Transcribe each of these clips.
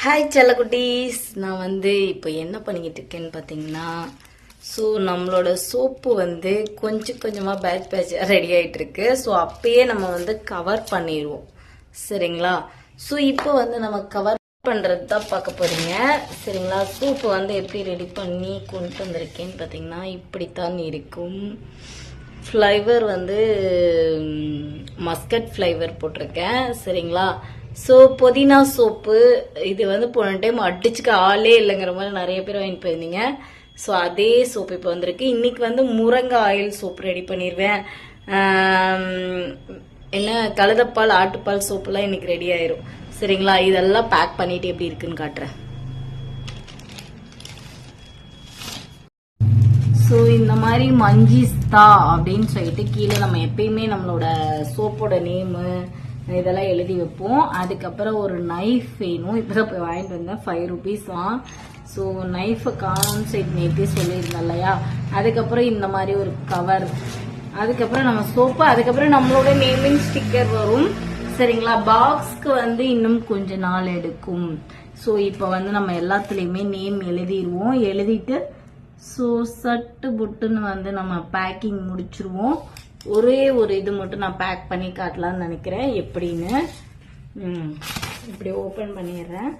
Hi செல்லக்குட்டீஸ், நான் இப்போ என்ன பண்ணிக்கிட்டு இருக்கேன்னு பார்த்தீங்கன்னா, ஸோ நம்மளோட சோப்பு கொஞ்சம் கொஞ்சமாக பேட்சாக ரெடி ஆகிட்டு இருக்கு. ஸோ அப்பயே நம்ம கவர் பண்ணிடுவோம், சரிங்களா? ஸோ இப்போ நம்ம கவர் பண்ணுறது தான் பார்க்க போகிறீங்க, சரிங்களா? சோப்பு எப்படி ரெடி பண்ணி கொண்டு வந்திருக்கேன்னு பார்த்தீங்கன்னா, இப்படித்தான் இருக்கும். ஃப்ளைவர் மஸ்கட் ஃப்ளைவர் போட்டிருக்கேன், சரிங்களா? ஸோ புதினா சோப்பு இது போன டைம் அடிச்சுக்க ஆளே இல்லைங்கிற மாதிரி நிறைய பேர் வாங்கிட்டு போயிருந்தீங்க. ஸோ அதே சோப்பு இப்போ வந்திருக்கு. இன்னைக்கு முருங்கை ஆயில் சோப்பு ரெடி பண்ணிடுவேன். என்ன கழுதப்பால் ஆட்டுப்பால் சோப்புலாம் இன்னைக்கு ரெடி ஆயிரும், சரிங்களா? இதெல்லாம் பேக் பண்ணிட்டு எப்படி இருக்குன்னு காட்டுறேன். ஸோ இந்த மாதிரி மஞ்சிஸ்தா அப்படின்னு சொல்லிட்டு கீழே நம்ம எப்பயுமே நம்மளோட சோப்போட நேமு இதெல்லாம் எழுதி வைப்போம். அதுக்கப்புறம் ஒரு நைஃப் வேணும். இப்போதான் போய் வாங்கிட்டு வந்தேன், 5 rupees தான். ஸோ நைஃபை கான்செப்ட் நேற்றே சொல்லியிருந்தேன் இல்லையா? அதுக்கப்புறம் இந்த மாதிரி ஒரு கவர், அதுக்கப்புறம் நம்ம சோப்பு, அதுக்கப்புறம் நம்மளோட நேமிங் ஸ்டிக்கர் வரும், சரிங்களா? பாக்ஸ்க்கு இன்னும் கொஞ்ச நாள் எடுக்கும். ஸோ இப்போ நம்ம எல்லாத்துலேயுமே நேம் எழுதிடுவோம். எழுதிட்டு ஸோ சட்டு புட்டுன்னு நம்ம பேக்கிங் முடிச்சிருவோம். ஒரே ஒரு இது மட்டும் நான் பேக் பண்ணி காட்டலாம்னு நினைக்கிறேன் எப்படின்னு. இப்படி ஓப்பன் பண்ணிடுறேன்,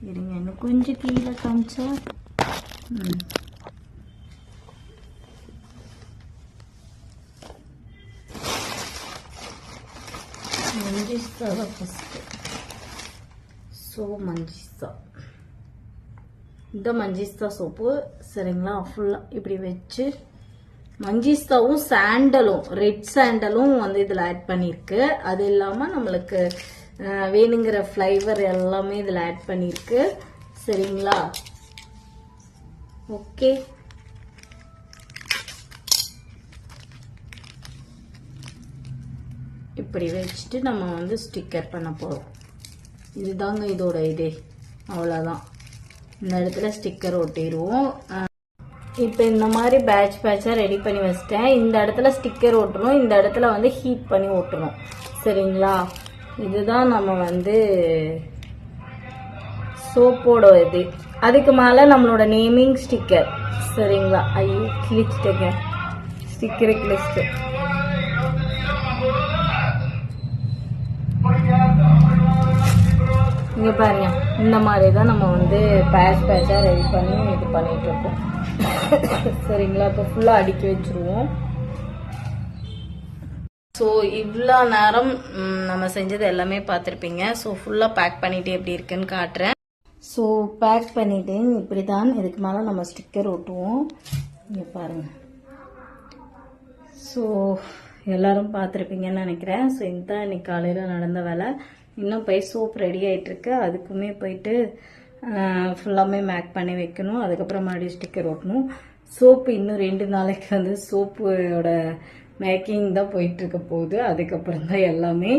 இருங்க. இன்னும் கொஞ்சம் கீழே காமிச்சா மஞ்சிஸ்தா தான் ஃபஸ்ட்டு. ஸோ மஞ்சிஸ்தா, இந்த மஞ்சிஸ்தா சோப்பு, சரிங்களா? ஃபுல்லாக இப்படி வச்சு மஞ்சிஸ்தாவும் சாண்டலும், ரெட் சாண்டலும் இதில் ஆட் பண்ணியிருக்கு. அது இல்லாமல் நம்மளுக்கு வேணுங்கிற ஃப்ளைவர் எல்லாமே இதில் ஆட் பண்ணியிருக்கு, சரிங்களா? ஓகே, இப்படி வச்சுட்டு நம்ம ஸ்டிக்கர் பண்ண போகிறோம். இதுதாங்க இதோட இதே, அவ்வளோதான். இந்த இடத்துல ஸ்டிக்கர் ஒட்டிடுவோம். இப்போ இந்த மாதிரி பேட்சாக ரெடி பண்ணி வச்சிட்டேன். இந்த இடத்துல ஸ்டிக்கர் ஒட்டணும், இந்த இடத்துல ஹீட் பண்ணி ஒட்டணும், சரிங்களா? இதுதான் நம்ம சோப்போட இது. அதுக்கு மேலே நம்மளோட நேமிங் ஸ்டிக்கர், சரிங்களா? ஐயோ கிழிச்சிட்டேங்க, ஸ்டிக்கரை கிழிச்சிட்டு. இங்கே பாருங்க, இந்த மாதிரி தான் நம்ம பேட்சாக ரெடி பண்ணி இது பண்ணிட்டு இருக்கோம், சரிங்களா? இப்போ ஃபுல்லாக அடுக்கி வச்சிருவோம். ஸோ இவ்வளோ நேரம் நம்ம செஞ்சது எல்லாமே பார்த்துருப்பீங்க. ஸோ ஃபுல்லாக பேக் பண்ணிட்டு எப்படி இருக்குன்னு காட்டுறேன். ஸோ பேக் பண்ணிட்டேன், இப்படி தான். இதுக்கு மேலே நம்ம ஸ்டிக்கர் ஒட்டுவோம். இங்கே பாருங்கள். ஸோ எல்லாரும் பார்த்துருப்பீங்கன்னு நினைக்கிறேன். ஸோ இதுதான் இன்னைக்கு காலையில் நடந்த வேலை. இன்னும் போய் சோப் ரெடி ஆகிட்டுருக்கு, அதுக்குமே போயிட்டு ஃபுல்லாமே மேக் பண்ணி வைக்கணும். அதுக்கப்புறம் மறுபடியும் ஸ்டிக்கர் ஒட்டணும். சோப்பு இன்னும் 2 நாளைக்கு சோப்போட மேக்கிங் தான் போயிட்டுருக்க போகுது. அதுக்கப்புறம் தான் எல்லாமே.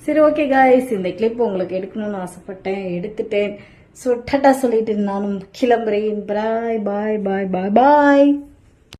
சரி, ஓகே காய்ஸ், இந்த கிளிப் உங்களுக்கு எடுக்கணும்னு ஆசைப்பட்டேன், எடுத்துட்டேன். ஸோ டாட்டா சொல்லிட்டு நானும் கிளம்புறேன். பாய் பாய் பாய் பாய் பாய்.